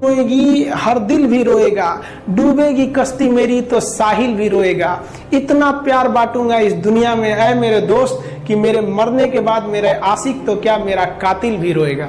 रोएगी हर दिल भी रोएगा, डूबेगी कश्ती मेरी तो साहिल भी रोएगा। इतना प्यार बांटूंगा इस दुनिया में है मेरे दोस्त कि मेरे मरने के बाद मेरे आशिक तो क्या मेरा कातिल भी रोएगा।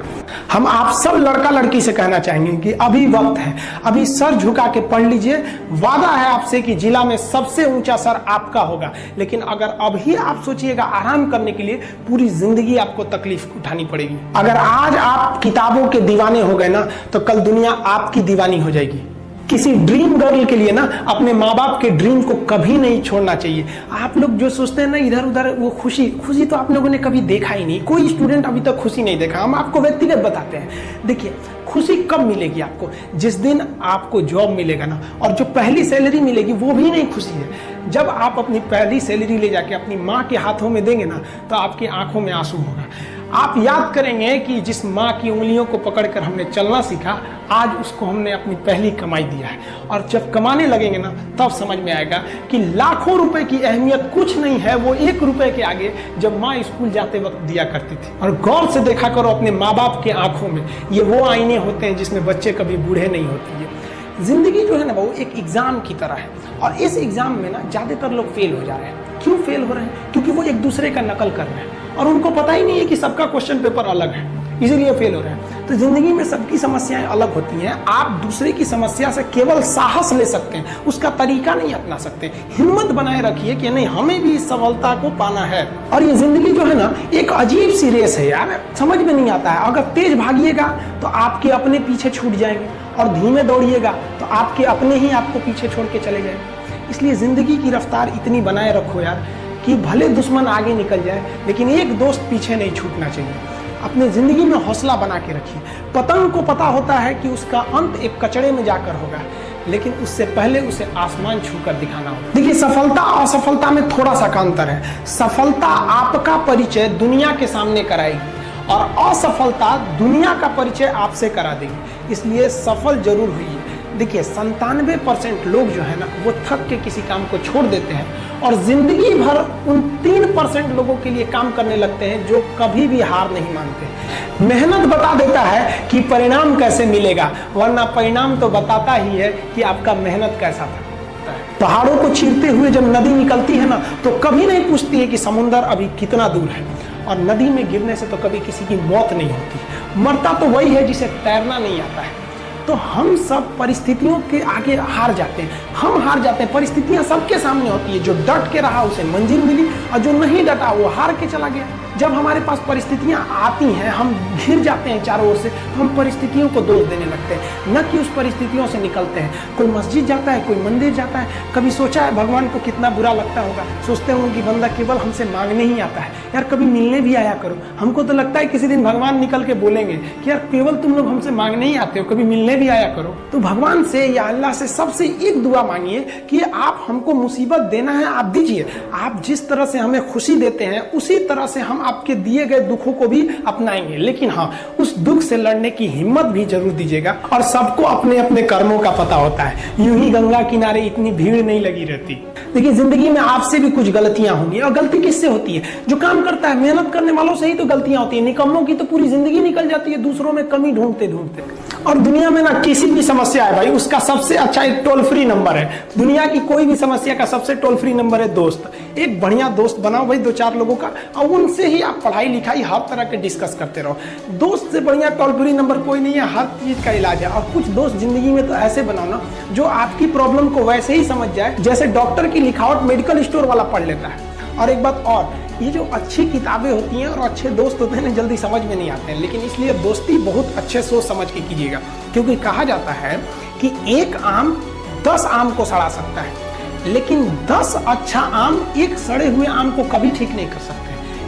हम आप सब लड़का लड़की से कहना चाहेंगे कि अभी वक्त है, अभी सर झुका के पढ़ लीजिए। वादा है आपसे कि जिला में सबसे ऊंचा सर आपका होगा, लेकिन अगर अभी आप सोचिएगा आराम करने के लिए, पूरी जिंदगी आपको तकलीफ उठानी पड़ेगी। अगर आज आप किताबों के दीवाने हो गए ना, तो कल दुनिया आपकी दीवानी हो जाएगी। किसी ड्रीम गर्ल के लिए ना अपने माँ बाप के ड्रीम को कभी नहीं छोड़ना चाहिए। आप लोग जो सोचते हैं ना इधर उधर, वो खुशी तो आप लोगों ने कभी देखा ही नहीं। कोई स्टूडेंट अभी तक खुशी नहीं देखा। हम आपको व्यक्तिगत बताते हैं। देखिए, खुशी कब मिलेगी आपको? जिस दिन आपको जॉब मिलेगा ना, और जो पहली सैलरी मिलेगी वो भी नहीं खुशी है। जब आप अपनी पहली सैलरी ले जाके अपनी माँ के हाथों में देंगे ना, तो आपकी आंखों में आंसू होगा। आप याद करेंगे कि जिस माँ की उंगलियों को पकड़कर हमने चलना सीखा, आज उसको हमने अपनी पहली कमाई दिया है। और जब कमाने लगेंगे ना, तब समझ में आएगा कि लाखों रुपए की अहमियत कुछ नहीं है वो 1 रुपए के आगे, जब माँ स्कूल जाते वक्त दिया करती थी। और गौर से देखा करो अपने माँ बाप के आंखों में, ये वो आईने होते हैं जिसमें बच्चे कभी बूढ़े नहीं होते हैं। जिंदगी जो है ना, वो एक एग्जाम की तरह है, और इस एग्जाम में ना ज्यादातर लोग फेल हो जा रहे हैं। क्यों फेल हो रहे हैं? क्योंकि वो एक दूसरे का नकल कर रहे हैं और उनको पता ही नहीं है कि सबका क्वेश्चन पेपर अलग है, इसीलिए फेल हो रहे हैं। तो जिंदगी में सबकी समस्याएं अलग होती हैं। आप दूसरे की समस्या से केवल साहस ले सकते हैं, उसका तरीका नहीं अपना सकते। हिम्मत बनाए रखिए कि नहीं, हमें भी इस सफलता को पाना है। और ये जिंदगी जो है ना, एक अजीब सी रेस है यार, समझ में नहीं आता है। अगर तेज भागिएगा तो आपके अपने पीछे छूट जाएंगे, और धीमे दौड़िएगा तो आपके अपने ही आपको पीछे छोड़ के चले जाएंगे। इसलिए जिंदगी की रफ्तार इतनी बनाए रखो यार कि भले दुश्मन आगे निकल जाए, लेकिन एक दोस्त पीछे नहीं छूटना चाहिए। अपने जिंदगी में हौसला बना के रखिए। पतंग को पता होता है कि उसका अंत एक कचड़े में जाकर होगा, लेकिन उससे पहले उसे आसमान छूकर दिखाना होगा। देखिए, सफलता और असफलता में थोड़ा सा का अंतर है। सफलता आपका परिचय दुनिया के सामने कराएगी, और असफलता दुनिया का परिचय आपसे करा देगी। इसलिए सफल जरूर हुई। देखिए, 97% लोग जो है ना, वो थक के किसी काम को छोड़ देते हैं, और जिंदगी भर उन 3% लोगों के लिए काम करने लगते हैं जो कभी भी हार नहीं मानते। मेहनत बता देता है कि परिणाम कैसे मिलेगा, वरना परिणाम तो बताता ही है कि आपका मेहनत कैसा था। पहाड़ों को चीरते हुए जब नदी निकलती है ना, तो कभी नहीं पूछती है कि समुद्र अभी कितना दूर है। और नदी में गिरने से तो कभी किसी की मौत नहीं होती। मरता तो वही है जिसे तैरना नहीं आता है। तो हम सब परिस्थितियों के आगे हार जाते हैं। हम हार जाते हैं। परिस्थितियां सबके सामने होती है। जो डट के रहा उसे मंजिल मिली, और जो नहीं डटा वो हार के चला गया। जब हमारे पास परिस्थितियां आती हैं, हम घिर जाते हैं चारों ओर से, हम परिस्थितियों को दोष देने लगते हैं, न कि उस परिस्थितियों से निकलते हैं। कोई मस्जिद जाता है, कोई मंदिर जाता है, कभी सोचा है भगवान को कितना बुरा लगता होगा? सोचते होंगे कि बंदा केवल हमसे मांगने ही आता है। यार, कभी मिलने भी आया करो। हमको तो लगता है किसी दिन भगवान निकल के बोलेंगे कि यार केवल तुम लोग हमसे मांगने ही आते हो, कभी मिलने भी आया करो। तो भगवान से या अल्लाह से सबसे एक दुआ मांगिए कि आप हमको मुसीबत देना है, आप दीजिए। आप जिस तरह से हमें खुशी देते हैं, उसी तरह से हम आपके दिए गए दुखों को भी अपनाएंगे। लेकिन हाँ, उस दुख से लड़ने की हिम्मत भी जरूर दीजिएगा। और सबको अपने अपने कर्मों का पता होता है। यूं ही गंगा किनारे इतनी भीड़ नहीं लगी रहती। देखिए, जिंदगी में आपसे भी कुछ गलतियां होंगी, और गलती किससे होती है? जो काम करता है, मेहनत करने वालों से ही तो गलतियां होती है। निकम्मों की तो पूरी जिंदगी निकल जाती है दूसरों में कमी ढूंढते ढूंढते। और दुनिया में ना किसी भी समस्या है भाई, उसका सबसे अच्छा एक टोल फ्री नंबर है। दुनिया की कोई भी समस्या का सबसे टोल फ्री नंबर है दोस्त। एक बढ़िया दोस्त बनाओ भाई, 2-4 लोगों का, और उनसे ही आप पढ़ाई लिखाई हर तरह के डिस्कस करते रहो। दोस्त से बढ़िया टोल फ्री नंबर कोई नहीं है। हर चीज का इलाज है। और कुछ दोस्त जिंदगी में तो ऐसे बनाओ ना, जो आपकी प्रॉब्लम को वैसे ही समझ जाए जैसे डॉक्टर की लिखावट मेडिकल स्टोर वाला पढ़ लेता है। और एक बात और, ये जो अच्छी किताबें होती हैं और अच्छे दोस्त होते हैं ना, जल्दी समझ में नहीं आते हैं। लेकिन इसलिए दोस्ती बहुत अच्छे सोच समझ के कीजिएगा, क्योंकि कहा जाता है कि एक आम 10 आम को सड़ा सकता है, लेकिन 10 अच्छा आम एक सड़े हुए आम को कभी ठीक नहीं कर सकते।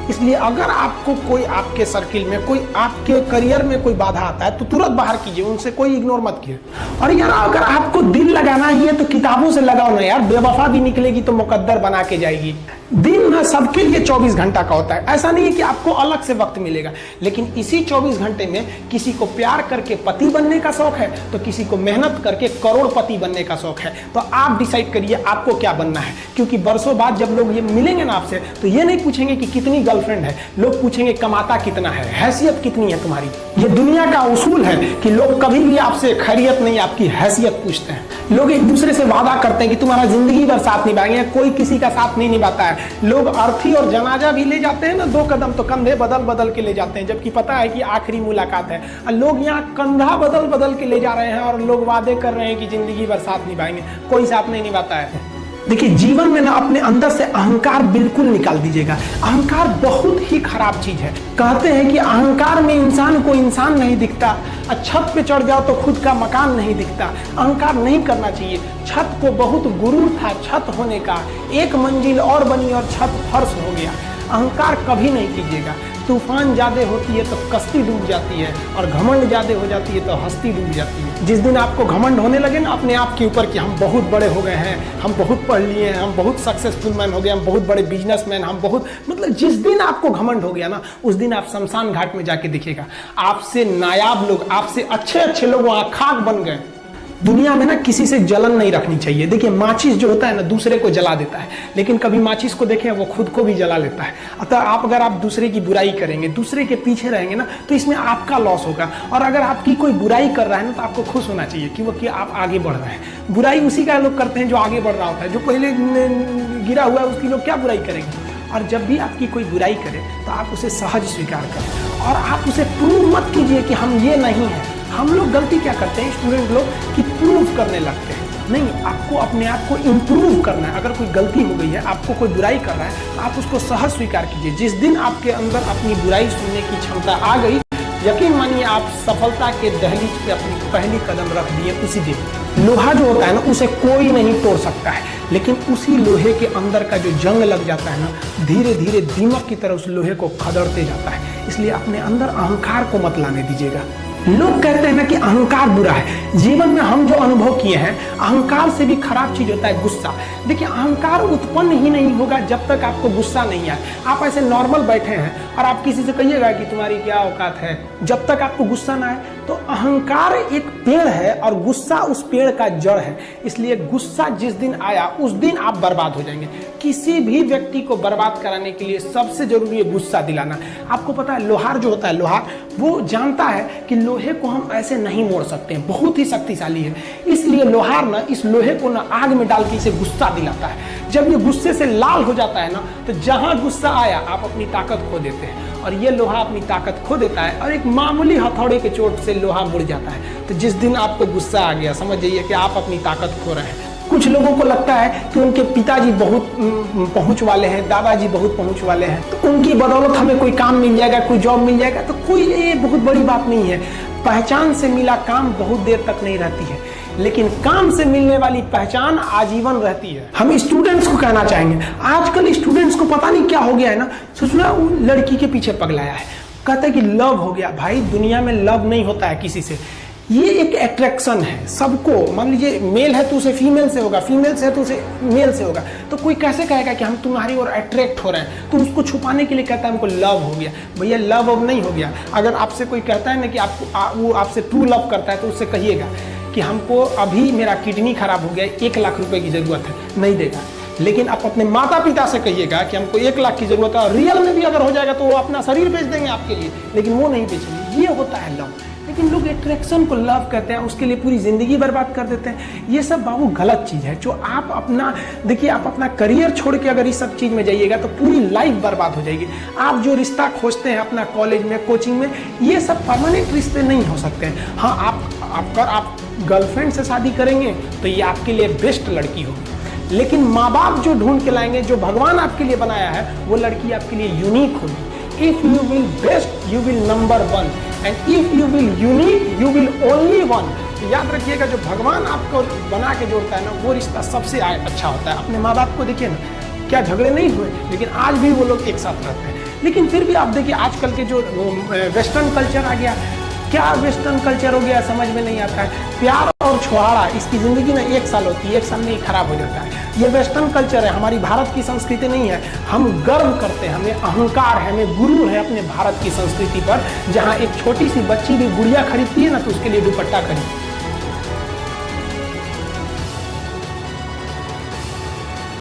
इसलिए अगर आपको कोई आपके सर्किल में, कोई आपके करियर में कोई बाधा आता है, तो तुरंत बाहर कीजिए, उनसे कोई इग्नोर मत कीजिए। और यार, अगर आपको दिल लगाना ही है तो किताबों से लगाओ ना यार। बेवफा भी निकलेगी तो मुकद्दर बना के जाएगी। दिन ना सबके लिए 24 घंटा का होता है। ऐसा नहीं है कि आपको अलग से वक्त मिलेगा, लेकिन इसी 24 घंटे में किसी को प्यार करके पति बनने का शौक है, तो किसी को मेहनत करके करोड़पति बनने का शौक है। तो आप डिसाइड करिए आपको क्या बनना है, क्योंकि बरसों बाद जब लोग ये मिलेंगे ना आपसे, तो ये नहीं पूछेंगे कि कितनी गर्लफ्रेंड है, लोग पूछेंगे कमाता कितना है, हैसियत कितनी है तुम्हारी। ये दुनिया का उसूल है कि लोग कभी भी आपसे खैरियत नहीं, आपकी हैसियत पूछते हैं। लोग एक दूसरे से वादा करते हैं कि तुम्हारा जिंदगी भर साथ निभाएंगे, कोई किसी का साथ नहीं निभाता है। लोग अर्थी और जनाजा भी ले जाते हैं ना 2 कदम, तो कंधे बदल बदल के ले जाते हैं, जबकि पता है कि आखिरी मुलाकात है। और लोग यहाँ कंधा बदल बदल के ले जा रहे हैं और लोग वादे कर रहे हैं कि जिंदगी भर साथ निभाएंगे, कोई साथ नहीं निभाता है। देखिए, जीवन में ना अपने अंदर से अहंकार बिल्कुल निकाल दीजिएगा। अहंकार बहुत ही खराब चीज है। कहते हैं कि अहंकार में इंसान को इंसान नहीं दिखता, छत पे चढ़ जाओ तो खुद का मकान नहीं दिखता। अहंकार नहीं करना चाहिए। छत को बहुत गुरूर था छत होने का, एक मंजिल और बनी और छत फर्श हो गया। अहंकार कभी नहीं कीजिएगा। तूफान ज्यादा होती है तो कश्ती डूब जाती है, और घमंड ज्यादा हो जाती है तो हस्ती डूब जाती है। जिस दिन आपको घमंड होने लगे ना अपने आप के ऊपर कि हम बहुत बड़े हो गए हैं, हम बहुत पढ़ लिए हैं, हम बहुत सक्सेसफुल मैन हो गए, हम बहुत बड़े बिजनेसमैन, हम बहुत, मतलब जिस दिन आपको घमंड हो गया ना, उस दिन आप शमशान घाट में जाके देखिएगा, आपसे नायाब लोग, आपसे अच्छे अच्छे लोग वहां खाक बन गए। दुनिया में ना किसी से जलन नहीं रखनी चाहिए। देखिए, माचिस जो होता है ना दूसरे को जला देता है, लेकिन कभी माचिस को देखें वो खुद को भी जला लेता है। अतः अगर आप दूसरे की बुराई करेंगे, दूसरे के पीछे रहेंगे ना, तो इसमें आपका लॉस होगा। और अगर आपकी कोई बुराई कर रहा है ना, तो आपको खुश होना चाहिए कि आप आगे बढ़ रहे हैं। बुराई उसी का लोग करते हैं जो आगे बढ़ रहा होता है। जो पहले गिरा हुआ है उसकी लोग क्या बुराई करेंगे। और जब भी आपकी कोई बुराई करे तो आप उसे सहज स्वीकार करें, और आप उसे प्रूव मत कीजिए कि हम ये नहीं है। हम लोग गलती क्या करते हैं स्टूडेंट लोग, कि प्रूव करने लगते हैं। नहीं, आपको अपने आप को इम्प्रूव करना है। अगर कोई गलती हो गई है, आपको कोई बुराई कर रहा है, तो आप उसको सहज स्वीकार कीजिए। जिस दिन आपके अंदर अपनी बुराई सुनने की क्षमता आ गई, यकीन मानिए आप सफलता के दहलीज पे अपनी पहली कदम रख दिए उसी दिन। लोहा जो होता है ना, उसे कोई नहीं तोड़ सकता है, लेकिन उसी लोहे के अंदर का जो जंग लग जाता है ना, धीरे धीरे दीमक की तरह उस लोहे को खदड़ते जाता है। इसलिए अपने अंदर अहंकार को मत लाने दीजिएगा। लोग कहते हैं ना कि अहंकार बुरा है। जीवन में हम जो अनुभव किए हैं, अहंकार से भी खराब चीज होता है गुस्सा। देखिए, अहंकार उत्पन्न ही नहीं होगा जब तक आपको गुस्सा नहीं आए। आप ऐसे नॉर्मल बैठे हैं और आप किसी से कहिएगा कि तुम्हारी क्या औकात है, जब तक आपको गुस्सा ना आए। तो अहंकार एक पेड़ है और गुस्सा उस पेड़ का जड़ है। इसलिए गुस्सा जिस दिन आया उस दिन आप बर्बाद हो जाएंगे। किसी भी व्यक्ति को बर्बाद कराने के लिए सबसे जरूरी है गुस्सा दिलाना। आपको पता है, लोहार जो होता है, लोहार वो जानता है कि लोहे को हम ऐसे नहीं मोड़ सकते हैं, बहुत ही शक्तिशाली है। इसलिए लोहार ना इस लोहे को ना आग में डाल के इसे गुस्सा दिलाता है। जब ये गुस्से से लाल हो जाता है ना, तो जहां गुस्सा आया आप अपनी ताकत खो देते हैं, और ये लोहा अपनी ताकत खो देता है, और एक मामूली हथौड़े के चोट से लोहा मुड़ जाता है। तो जिस दिन आपको गुस्सा आ गया, समझ जाइए कि आप अपनी ताकत खो रहे हैं। कुछ लोगों को लगता है कि उनके पिताजी बहुत पहुंच वाले हैं, दादाजी बहुत पहुंच वाले हैं, तो उनकी बदौलत हमें कोई काम मिल जाएगा, कोई जॉब मिल जाएगा। तो कोई ये बहुत बड़ी बात नहीं है। पहचान से मिला काम बहुत देर तक नहीं रहती है, लेकिन काम से मिलने वाली पहचान आजीवन रहती है। हम स्टूडेंट्स को कहना चाहेंगे, आजकल स्टूडेंट्स को पता नहीं क्या हो गया है ना, सोचना वो लड़की के पीछे पगलाया है, कहता है कि लव हो गया। भाई, दुनिया में लव नहीं होता है किसी से, ये एक अट्रैक्शन है सबको। मान लीजिए मेल है तो उसे फीमेल से होगा, फीमेल से है तो उसे मेल से होगा। तो कोई कैसे कहेगा कि हम तुम्हारी ओर अट्रैक्ट हो रहे हैं, तो उसको छुपाने के लिए कहता है हमको लव हो गया। भैया, लव अब नहीं हो गया। अगर आपसे कोई कहता है ना कि वो आपसे ट्रू लव करता है, तो उससे कहिएगा कि हमको अभी मेरा किडनी खराब हो गया, 1 लाख रुपए की जरूरत है, नहीं देगा। लेकिन आप अपने माता पिता से कहिएगा कि हमको 1 लाख की जरूरत है, और रियल में भी अगर हो जाएगा तो वो अपना शरीर बेच देंगे आपके लिए, लेकिन वो नहीं बेचेंगे। ये होता है लव। लेकिन लोग अट्रैक्शन को लव कहते हैं, उसके लिए पूरी जिंदगी बर्बाद कर देते हैं। ये सब बाबू गलत चीज है। जो आप अपना, देखिए, आप अपना करियर छोड़ के अगर इस सब चीज में जाइएगा तो पूरी लाइफ बर्बाद हो जाएगी। आप जो रिश्ता खोजते हैं अपना कॉलेज में, कोचिंग में, ये सब परमानेंट रिश्ते नहीं हो सकते हैं। हाँ, आप गर्लफ्रेंड से शादी करेंगे तो ये आपके लिए बेस्ट लड़की होगी, लेकिन माँ बाप जो ढूंढ के लाएंगे, जो भगवान आपके लिए बनाया है, वो लड़की आपके लिए यूनिक होगी। If you will best, you will number 1, and if you will unique, you will only 1। तो याद रखिएगा, जो भगवान आपको बना के जोड़ता है ना, वो रिश्ता सबसे अच्छा होता है। अपने माँ बाप को देखिए ना, क्या झगड़े नहीं हुए, लेकिन आज भी वो लोग एक साथ रहते हैं। लेकिन फिर भी आप देखिए, आजकल के जो वेस्टर्न कल्चर आ गया, क्या वेस्टर्न कल्चर हो गया समझ में नहीं आता है। प्यार और छुहाड़ा इसकी जिंदगी में 1 साल होती है, 1 साल में ही खराब हो जाता है। ये वेस्टर्न कल्चर है, हमारी भारत की संस्कृति नहीं है। हम गर्व करते हैं, हमें अहंकार है, हमें गुरूर है अपने भारत की संस्कृति पर। जहाँ एक छोटी सी बच्ची भी गुड़िया खरीदती है ना तो उसके लिए दुपट्टा खरीदती है।